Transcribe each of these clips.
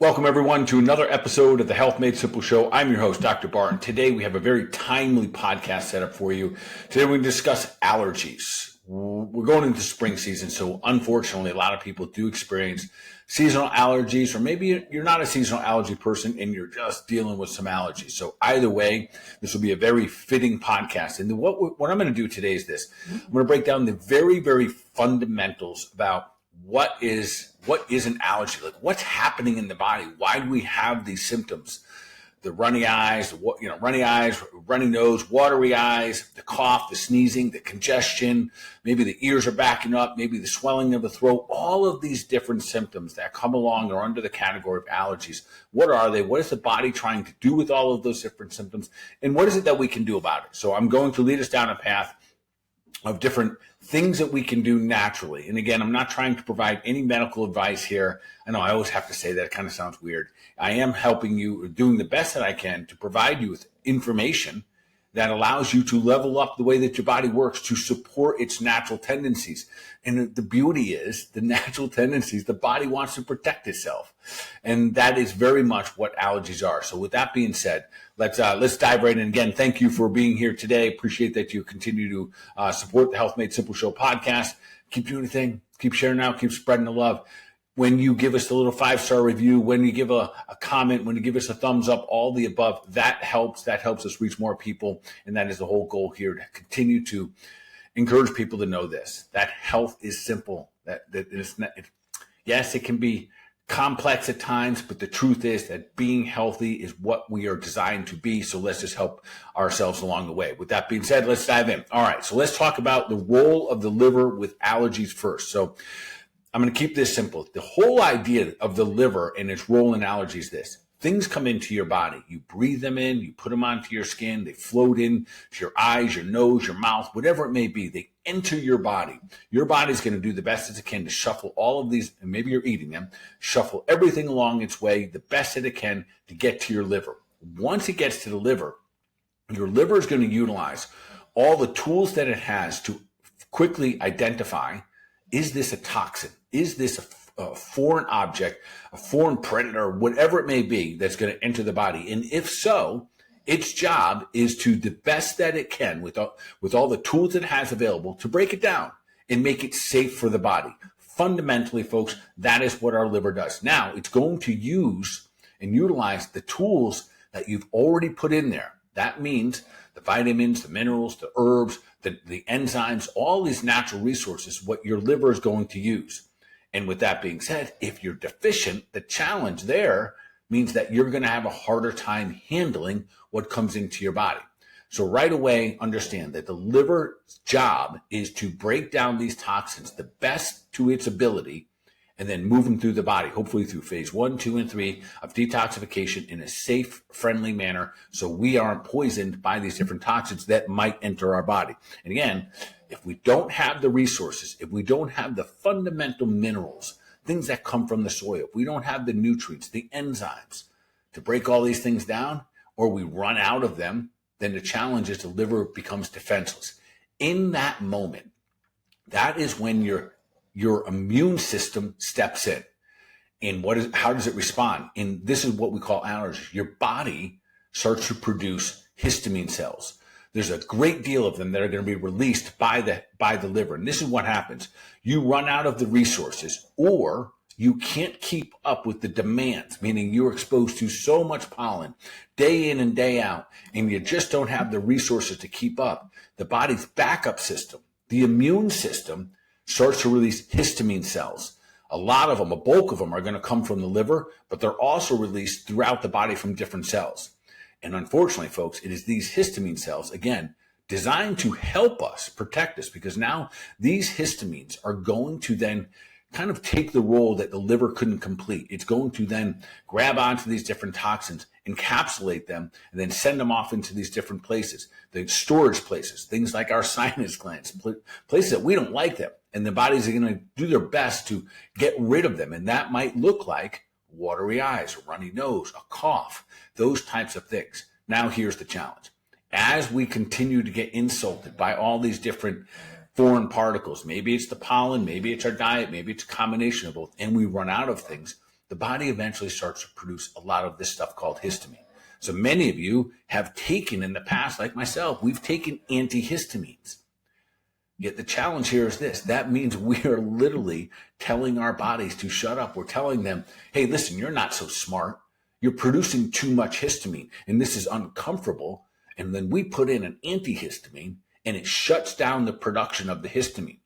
Welcome, everyone, to another episode of the Health Made Simple Show. I'm your host, Dr. Bart, and today we have a very timely podcast set up for you. Today we're going to discuss allergies. We're going into spring season, so unfortunately, a lot of people do experience seasonal allergies, or maybe you're not a seasonal allergy person and you're just dealing with some allergies. So either way, this will be a very fitting podcast. And what I'm going to do today is this. I'm going to break down the very, very fundamentals about what is an allergy? Like, what's happening in the body? Why do we have these symptoms? The runny eyes, runny nose, watery eyes, the cough, the sneezing, the congestion, maybe the ears are backing up, maybe the swelling of the throat, all of these different symptoms that come along are under the category of allergies. What are they? What is the body trying to do with all of those different symptoms? And what is it that we can do about it? So I'm going to lead us down a path of different things that we can do naturally. And again, I'm not trying to provide any medical advice here. I know I always have to say that. It kind of sounds weird. I am helping you, doing the best that I can to provide you with information that allows you to level up the way that your body works to support its natural tendencies. And the beauty is the natural tendencies, the body wants to protect itself. And that is very much what allergies are. So with that being said, let's dive right in. Again, thank you for being here today. Appreciate that you continue to support the Health Made Simple Show podcast. Keep doing the thing. Keep sharing out. Keep spreading the love. When you give us a little 5-star review, when you give a comment, when you give us a thumbs up, all the above, that helps us reach more people. And that is the whole goal here, to continue to encourage people to know this, that health is simple, that it's not, yes, it can be complex at times, but the truth is that being healthy is what we are designed to be. So let's just help ourselves along the way. With that being said, let's dive in. All right. So let's talk about the role of the liver with allergies first. So I'm going to keep this simple. The whole idea of the liver and its role in allergies is this. Things come into your body. You breathe them in, you put them onto your skin, they float in to your eyes, your nose, your mouth, whatever it may be. They enter your body. Your body's going to do the best as it can to shuffle all of these, and maybe you're eating them, shuffle everything along its way the best that it can to get to your liver. Once it gets to the liver, your liver is going to utilize all the tools that it has to quickly identify, is this a toxin? Is this a foreign object, a foreign predator, whatever it may be that's going to enter the body? And if so, its job is to, the best that it can, with all the tools it has available, to break it down and make it safe for the body. Fundamentally, folks, that is what our liver does. Now, it's going to use and utilize the tools that you've already put in there. That means the vitamins, the minerals, the herbs, the enzymes, all these natural resources, what your liver is going to use. And with that being said, if you're deficient, the challenge there means that you're going to have a harder time handling what comes into your body. So right away, understand that the liver's job is to break down these toxins the best to its ability, and then move them through the body, hopefully through phase 1, 2, and 3 of detoxification in a safe, friendly manner, so we aren't poisoned by these different toxins that might enter our body. And again, if we don't have the resources, if we don't have the fundamental minerals, things that come from the soil, if we don't have the nutrients, the enzymes to break all these things down, or we run out of them, then the challenge is the liver becomes defenseless. In that moment, that is when your immune system steps in. And how does it respond? And this is what we call allergies. Your body starts to produce histamine cells. There's a great deal of them that are going to be released by the liver. And this is what happens. You run out of the resources, or you can't keep up with the demands, meaning you're exposed to so much pollen day in and day out, and you just don't have the resources to keep up. The body's backup system, the immune system, starts to release histamine cells. A lot of them, a bulk of them, are going to come from the liver, but they're also released throughout the body from different cells. And unfortunately, folks, it is these histamine cells, again, designed to help us, protect us, because now these histamines are going to then kind of take the role that the liver couldn't complete. It's going to then grab onto these different toxins, encapsulate them, and then send them off into these different places, the storage places, things like our sinus glands, places that we don't like them. And the bodies are going to do their best to get rid of them. And that might look like watery eyes, a runny nose, a cough, those types of things. Now, here's the challenge. As we continue to get insulted by all these different foreign particles, maybe it's the pollen, maybe it's our diet, maybe it's a combination of both, and we run out of things, the body eventually starts to produce a lot of this stuff called histamine. So many of you have taken in the past, like myself, we've taken antihistamines. Yet the challenge here is this. That means we are literally telling our bodies to shut up. We're telling them, hey, listen, you're not so smart. You're producing too much histamine, and this is uncomfortable. And then we put in an antihistamine, and it shuts down the production of the histamine.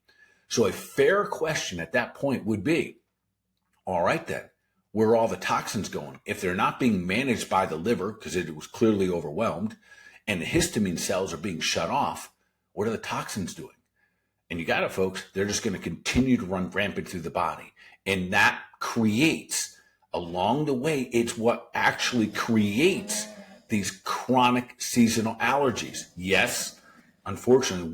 So a fair question at that point would be, all right then, where are all the toxins going? If they're not being managed by the liver because it was clearly overwhelmed and the histamine cells are being shut off, what are the toxins doing? And you got it, folks. They're just going to continue to run rampant through the body. And that creates, along the way, it's what actually creates these chronic seasonal allergies. Yes, unfortunately,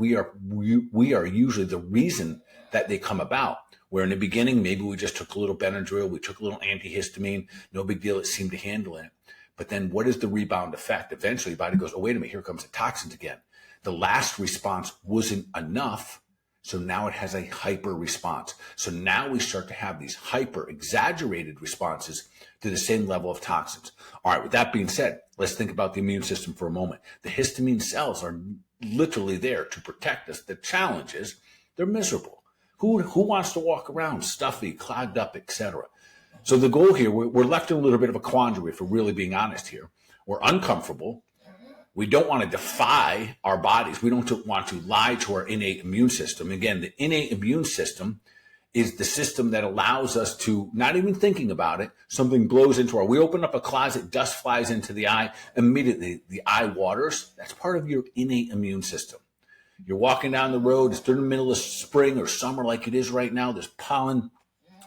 we are usually the reason that they come about. Where in the beginning, maybe we just took a little Benadryl, we took a little antihistamine, no big deal, it seemed to handle it. But then what is the rebound effect? Eventually, the body goes, oh, wait a minute, here comes the toxins again. The last response wasn't enough, so now it has a hyper response. So now we start to have these hyper exaggerated responses to the same level of toxins. All right, with that being said, let's think about the immune system for a moment. The histamine cells are literally there to protect us. The challenge is they're miserable. Who wants to walk around stuffy, clogged up, etc.? So the goal here, we're left in a little bit of a quandary, if we're really being honest here. We're uncomfortable. We don't want to defy our bodies. We don't want to lie to our innate immune system. Again, the innate immune system is the system that allows us to, not even thinking about it, something blows into we open up a closet, dust flies into the eye, immediately the eye waters. That's part of your innate immune system. You're walking down the road, it's during the middle of spring or summer like it is right now, there's pollen.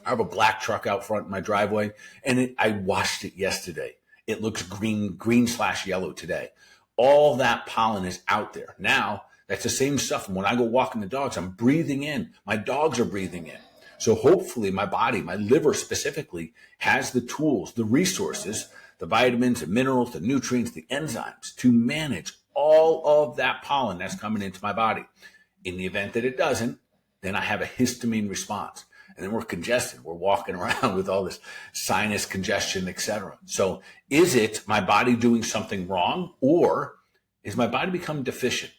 I have a black truck out front in my driveway, and I washed it yesterday. It looks green/yellow today. All that pollen is out there. Now, that's the same stuff. When I go walking the dogs, I'm breathing in. My dogs are breathing in. So hopefully my body, my liver specifically, has the tools, the resources, the vitamins, the minerals, the nutrients, the enzymes to manage all of that pollen that's coming into my body. In the event that it doesn't, then I have a histamine response. And then we're congested. We're walking around with all this sinus congestion, etc. So is it my body doing something wrong, or is my body becoming deficient?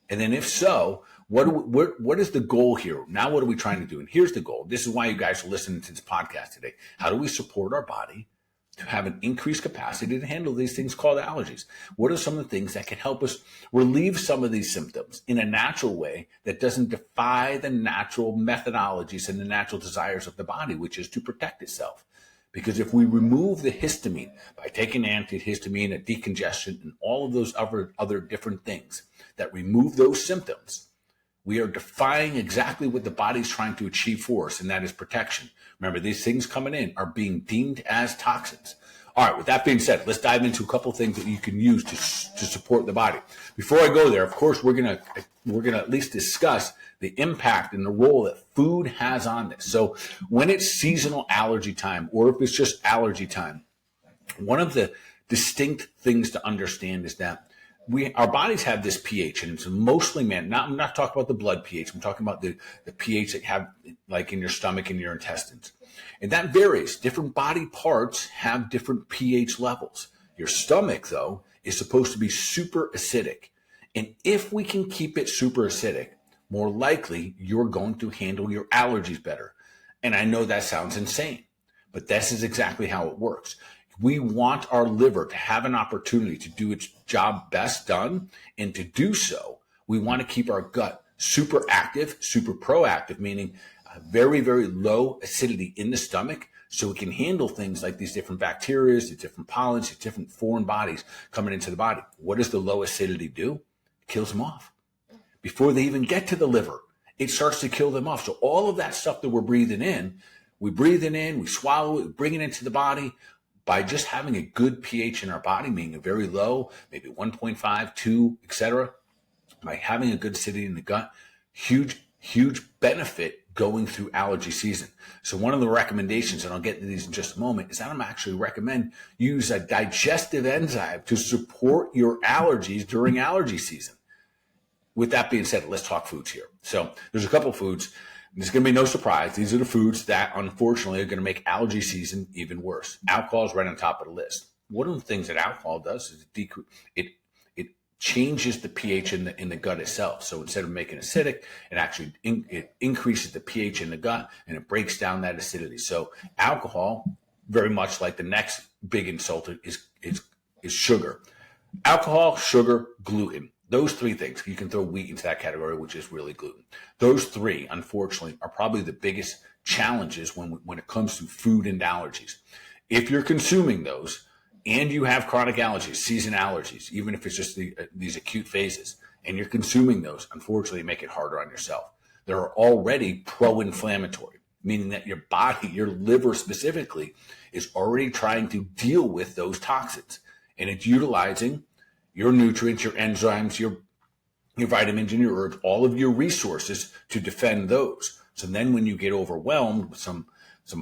And then if so, what is the goal here? Now what are we trying to do? And here's the goal. This is why you guys are listening to this podcast today. How do we support our body to have an increased capacity to handle these things called allergies? What are some of the things that can help us relieve some of these symptoms in a natural way that doesn't defy the natural methodologies and the natural desires of the body, which is to protect itself? Because if we remove the histamine by taking antihistamine, a decongestion, and all of those other different things that remove those symptoms, we are defying exactly what the body's trying to achieve for us, and that is protection. Remember, these things coming in are being deemed as toxins. All right, with that being said, let's dive into a couple of things that you can use to support the body. Before I go there, of course, we're gonna at least discuss the impact and the role that food has on this. So when it's seasonal allergy time, or if it's just allergy time, one of the distinct things to understand is that our bodies have this pH, and it's mostly I'm not talking about the blood pH. I'm talking about the pH that you have like in your stomach and your intestines. And that varies. Different body parts have different pH levels. Your stomach, though, is supposed to be super acidic. And if we can keep it super acidic, more likely you're going to handle your allergies better. And I know that sounds insane, but this is exactly how it works. We want our liver to have an opportunity to do its job best done. And to do so, we want to keep our gut super active, super proactive, meaning very, very low acidity in the stomach, so we can handle things like these different bacteria, the different pollens, the different foreign bodies coming into the body. What does the low acidity do? It kills them off. Before they even get to the liver, it starts to kill them off. So all of that stuff that we're breathing in, we swallow it, we bring it into the body. By just having a good pH in our body, meaning a very low, maybe 1.5, 2, etc., by having a good acidity in the gut, huge benefit going through allergy season. So one of the recommendations, and I'll get into these in just a moment, is that I'm actually recommend use a digestive enzyme to support your allergies during allergy season. With that being said, let's talk foods here. So there's a couple of foods. There's going to be no surprise. These are the foods that, unfortunately, are going to make allergy season even worse. Alcohol is right on top of the list. One of the things that alcohol does is it changes the pH in the gut itself. So instead of making acidic, it actually it increases the pH in the gut, and it breaks down that acidity. So alcohol, very much like the next big insult, is sugar. Alcohol, sugar, gluten. Those three things. You can throw wheat into that category, which is really gluten. Those three, unfortunately, are probably the biggest challenges when it comes to food and allergies. If you're consuming those and you have chronic allergies, season allergies, even if it's just these acute phases, and you're consuming those, unfortunately, make it harder on yourself. They're already pro-inflammatory, meaning that your body, your liver specifically, is already trying to deal with those toxins. And it's utilizing your nutrients, your enzymes, your vitamins, and your herbs, all of your resources to defend those. So then when you get overwhelmed with some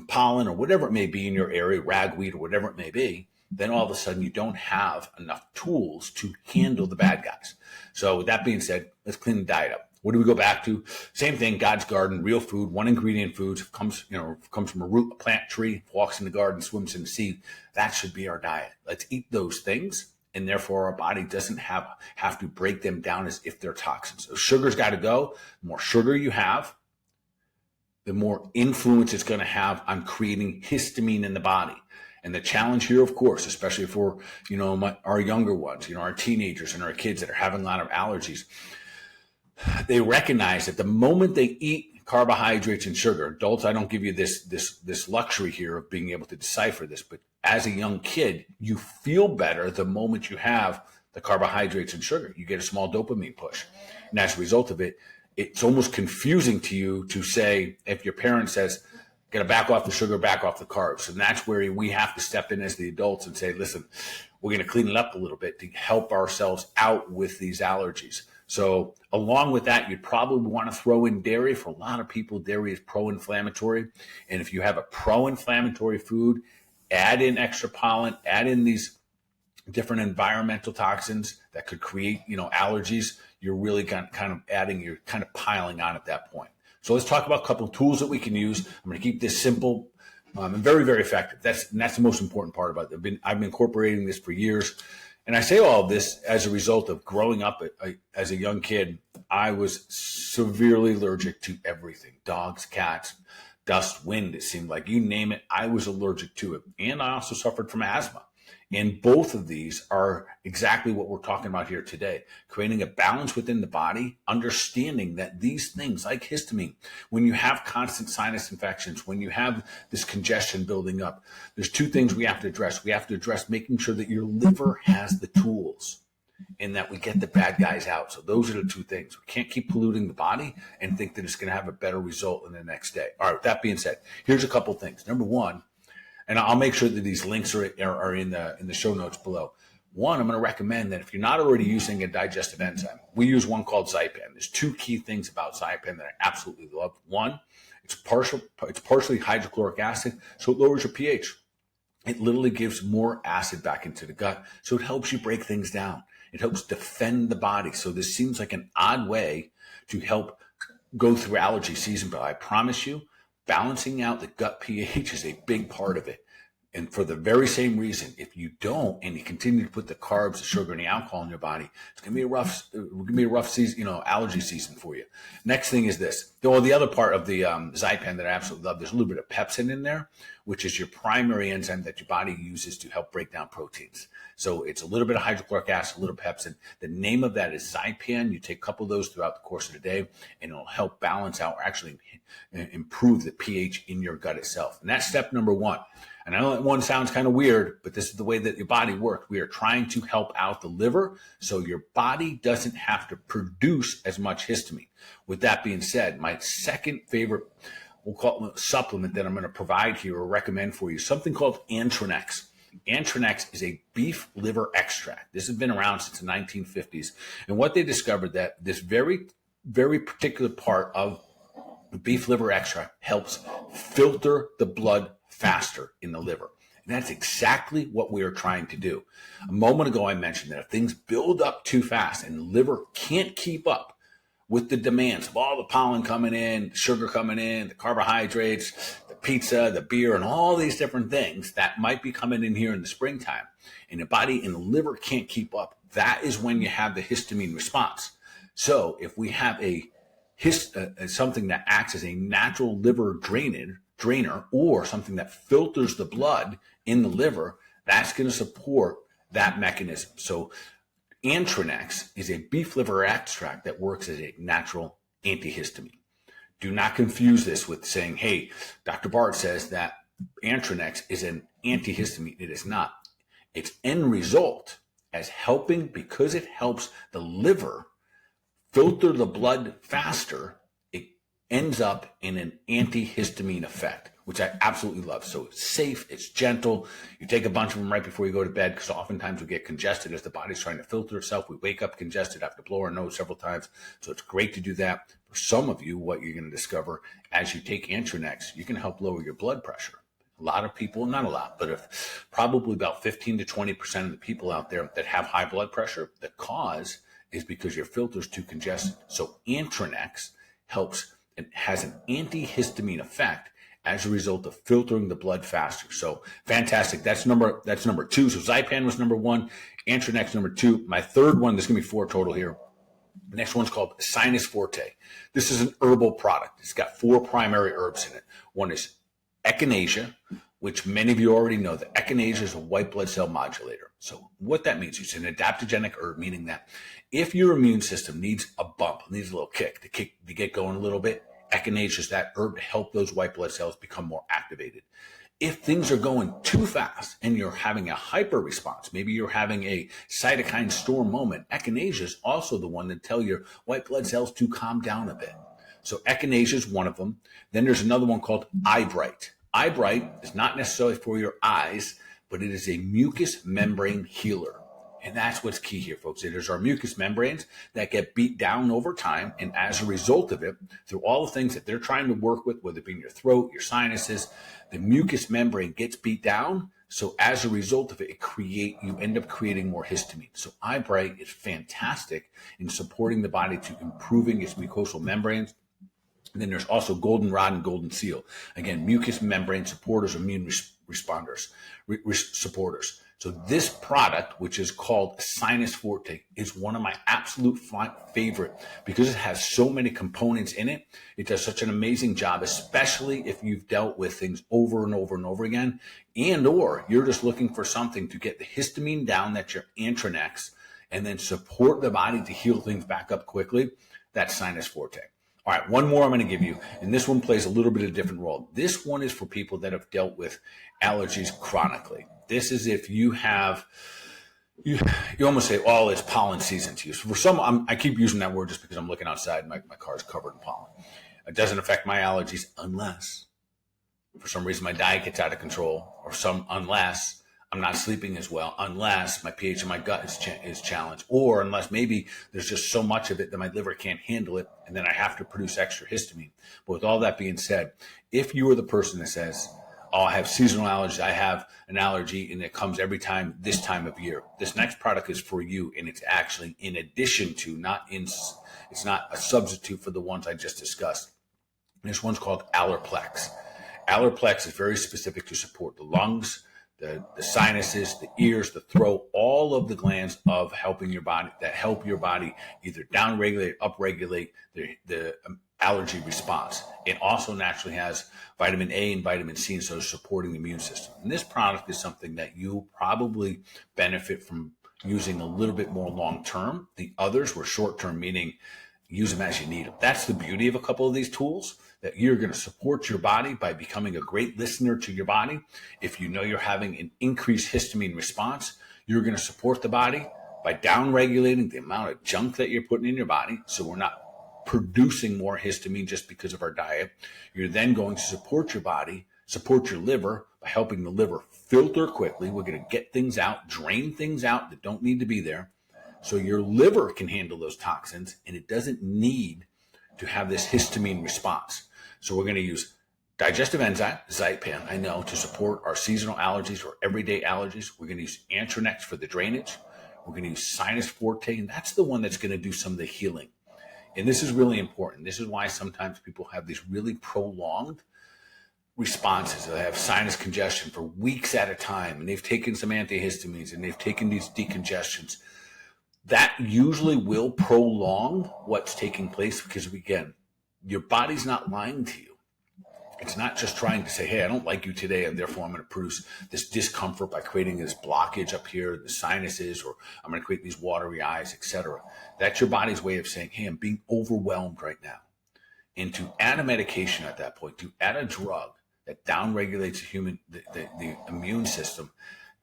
pollen or whatever it may be in your area, ragweed or whatever it may be, then all of a sudden you don't have enough tools to handle the bad guys. So with that being said, let's clean the diet up. What do we go back to? Same thing, God's garden, real food, one ingredient foods, comes from a root, a plant, tree, walks in the garden, swims in the sea. That should be our diet. Let's eat those things, and therefore our body doesn't have to break them down as if they're toxins. So sugar's got to go. The more sugar you have, the more influence it's going to have on creating histamine in the body. And the challenge here, of course, especially for our younger ones, our teenagers and our kids that are having a lot of allergies, they recognize that the moment they eat carbohydrates and sugar, adults, I don't give you this luxury here of being able to decipher this, but as a young kid, you feel better the moment you have the carbohydrates and sugar. You get a small dopamine push. And as a result of it, it's almost confusing to you to say, if your parent says, got to back off the sugar, back off the carbs. And that's where we have to step in as the adults and say, listen, we're going to clean it up a little bit to help ourselves out with these allergies. So along with that, you'd probably want to throw in dairy. For a lot of people, dairy is pro-inflammatory. And if you have a pro-inflammatory food, add in extra pollen, add in these different environmental toxins that could create, allergies, you're really kind of piling on at that point. So let's talk about a couple of tools that we can use. I'm going to keep this simple and very, very effective. That's the most important part about it. I've been incorporating this for years. And I say all of this as a result of growing up as a young kid. I was severely allergic to everything. Dogs, cats, dust, wind, it seemed like. You name it, I was allergic to it. And I also suffered from asthma. And both of these are exactly what we're talking about here today, creating a balance within the body, understanding that these things like histamine, when you have constant sinus infections, when you have this congestion building up, there's two things we have to address. We have to address making sure that your liver has the tools and that we get the bad guys out. So those are the two things. We can't keep polluting the body and think that it's going to have a better result in the next day. All right, with that being said, here's a couple things. Number one, and I'll make sure that these links are in the show notes below. One, I'm going to recommend that if you're not already using a digestive enzyme, we use one called Zypan. There's two key things about Zypan that I absolutely love. One, it's partially hydrochloric acid, so it lowers your pH. It literally gives more acid back into the gut, so it helps you break things down. It helps defend the body. So this seems like an odd way to help go through allergy season, but I promise you, balancing out the gut pH is a big part of it. And for the very same reason, if you don't and you continue to put the carbs, the sugar, and the alcohol in your body, it's going to be a rough season, allergy season for you. Next thing is this. The other part of the Zypan that I absolutely love, there's a little bit of pepsin in there, which is your primary enzyme that your body uses to help break down proteins. So it's a little bit of hydrochloric acid, a little pepsin. The name of that is Zypan. You take a couple of those throughout the course of the day, and it'll help balance out or actually improve the pH in your gut itself. And that's step number one. And I know that one sounds kind of weird, but this is the way that your body works. We are trying to help out the liver so your body doesn't have to produce as much histamine. With that being said, my second favorite, we'll call it supplement that I'm going to provide here or recommend for you, something called Antranex. Antranex is a beef liver extract. This has been around since the 1950s. And what they discovered that this very, very particular part of beef liver extract helps filter the blood faster in the liver. And that's exactly what we are trying to do. A moment ago, I mentioned that if things build up too fast and the liver can't keep up with the demands of all the pollen coming in, the sugar coming in, the carbohydrates, the pizza, the beer, and all these different things that might be coming in here in the springtime, and the body and the liver can't keep up, that is when you have the histamine response. So if we have something that acts as a natural liver drainer, or something that filters the blood in the liver, that's going to support that mechanism. So Antranex is a beef liver extract that works as a natural antihistamine. Do not confuse this with saying, hey, Dr. Bart says that Antranex is an antihistamine. It is not. Its end result as helping, because it helps the liver filter the blood faster, it ends up in an antihistamine effect, which I absolutely love. So it's safe, it's gentle. You take a bunch of them right before you go to bed, because oftentimes we get congested as the body's trying to filter itself. We wake up congested, have to blow our nose several times. So it's great to do that. For some of you, what you're going to discover as you take Antranex, you can help lower your blood pressure. A lot of people, not a lot, but probably about 15 to 20% of the people out there that have high blood pressure, the cause is because your filter's too congested. So Antranex helps and has an antihistamine effect as a result of filtering the blood faster. So fantastic. That's number two. So Zypan was number one, Antranex number two. My third one, there's gonna be four total here. The next one's called Sinus Forte. This is an herbal product. It's got four primary herbs in it. One is echinacea, which many of you already know that echinacea is a white blood cell modulator. So what that means, it's an adaptogenic herb, meaning that if your immune system needs a bump, needs a little kick to get going a little bit, echinacea is that herb to help those white blood cells become more activated. If things are going too fast and you're having a hyper response, maybe you're having a cytokine storm moment, echinacea is also the one to tell your white blood cells to calm down a bit. So echinacea is one of them. Then there's another one called eyebright. Eyebright is not necessarily for your eyes, but it is a mucous membrane healer. And that's what's key here, folks. It is our mucous membranes that get beat down over time. And as a result of it, through all the things that they're trying to work with, whether it be in your throat, your sinuses, the mucous membrane gets beat down. So as a result of it, you end up creating more histamine. So eyebright is fantastic in supporting the body to improving its mucosal membranes. And then there's also goldenrod and golden seal. Again, mucous membrane supporters, immune supporters. So this product, which is called Sinus Forte, is one of my absolute favorite because it has so many components in it. It does such an amazing job, especially if you've dealt with things over and over and over again, and or you're just looking for something to get the histamine down, that's your Antranex, and then support the body to heal things back up quickly. That's Sinus Forte. All right, one more I'm going to give you, and this one plays a little bit of a different role. This one is for people that have dealt with allergies chronically. This is if you have, you almost say, oh, it's pollen season to you. So for some, I keep using that word just because I'm looking outside, my car's covered in pollen. It doesn't affect my allergies unless, for some reason, my diet gets out of control, or unless I'm not sleeping as well, unless my pH in my gut is challenged, or unless maybe there's just so much of it that my liver can't handle it, and then I have to produce extra histamine. But with all that being said, if you are the person that says, oh, I have seasonal allergies, I have an allergy, and it comes every time this time of year, this next product is for you, and it's actually in addition to, it's not a substitute for the ones I just discussed. This one's called Allerplex. Allerplex is very specific to support the lungs, the sinuses, the ears, the throat, all of the glands of helping your body, that help your body either downregulate, upregulate the allergy response. It also naturally has vitamin A and vitamin C, so supporting the immune system. And this product is something that you probably benefit from using a little bit more long-term. The others were short-term, meaning use them as you need them. That's the beauty of a couple of these tools, that you're going to support your body by becoming a great listener to your body. If you know you're having an increased histamine response, you're going to support the body by downregulating the amount of junk that you're putting in your body, so we're not producing more histamine just because of our diet. You're then going to support your body, support your liver by helping the liver filter quickly. We're going to get things out, drain things out that don't need to be there, so your liver can handle those toxins, and it doesn't need to have this histamine response. So we're going to use digestive enzyme, Zypan, I know, to support our seasonal allergies or everyday allergies. We're going to use Antranex for the drainage. We're going to use Sinus Forte, and that's the one that's going to do some of the healing. And this is really important. This is why sometimes people have these really prolonged responses. They have sinus congestion for weeks at a time, and they've taken some antihistamines and they've taken these decongestions. That usually will prolong what's taking place because, again, your body's not lying to you. It's not just trying to say, hey, I don't like you today, and therefore I'm going to produce this discomfort by creating this blockage up here, the sinuses, or I'm going to create these watery eyes, etc. That's your body's way of saying, hey, I'm being overwhelmed right now. And to add a medication at that point, to add a drug that downregulates the immune system,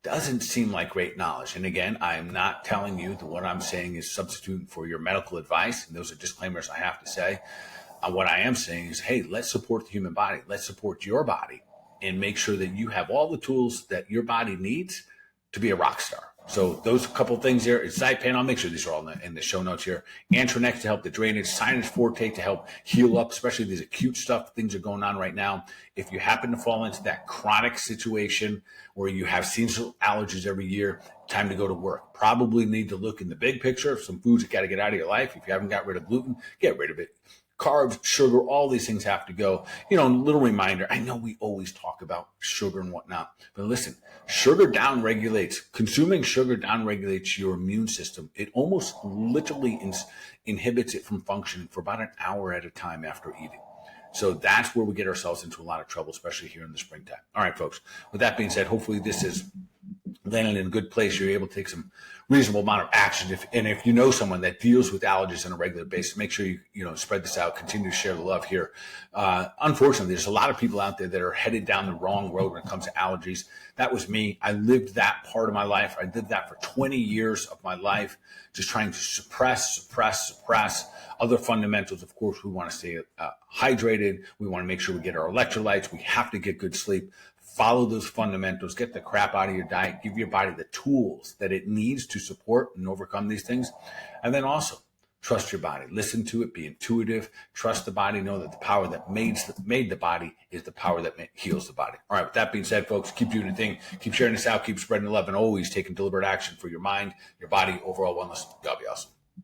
doesn't seem like great knowledge. And again, I'm not telling you that what I'm saying is substituting for your medical advice. And those are disclaimers I have to say. What I am saying is, hey, let's support the human body. Let's support your body and make sure that you have all the tools that your body needs to be a rock star. So those couple things there, it's Zypan. I'll make sure these are all in the show notes here. Antronex to help the drainage, Sinus Forte to help heal up, especially these acute stuff. Things are going on right now. If you happen to fall into that chronic situation where you have seasonal allergies every year, time to go to work. Probably need to look in the big picture. Some foods that got to get out of your life. If you haven't got rid of gluten, get rid of it. Carbs, sugar, all these things have to go. Little reminder, I know we always talk about sugar and whatnot, but listen, consuming sugar downregulates your immune system. It almost literally inhibits it from functioning for about an hour at a time after eating. So that's where we get ourselves into a lot of trouble, especially here in the springtime. All right, folks, with that being said, hopefully this is landing in a good place. You're able to take some reasonable amount of action. If you know someone that deals with allergies on a regular basis, make sure you spread this out, continue to share the love here. Unfortunately, there's a lot of people out there that are headed down the wrong road when it comes to allergies. That was me. I lived that part of my life. I did that for 20 years of my life, just trying to suppress other fundamentals. Of course, we want to stay hydrated. We want to make sure we get our electrolytes. We have to get good sleep. Follow those fundamentals, get the crap out of your diet, give your body the tools that it needs to support and overcome these things. And then also trust your body, listen to it, be intuitive, trust the body, know that the power that made the body is the power that heals the body. All right, with that being said, folks, keep doing the thing, keep sharing this out, keep spreading the love, and always taking deliberate action for your mind, your body, overall wellness. God be awesome.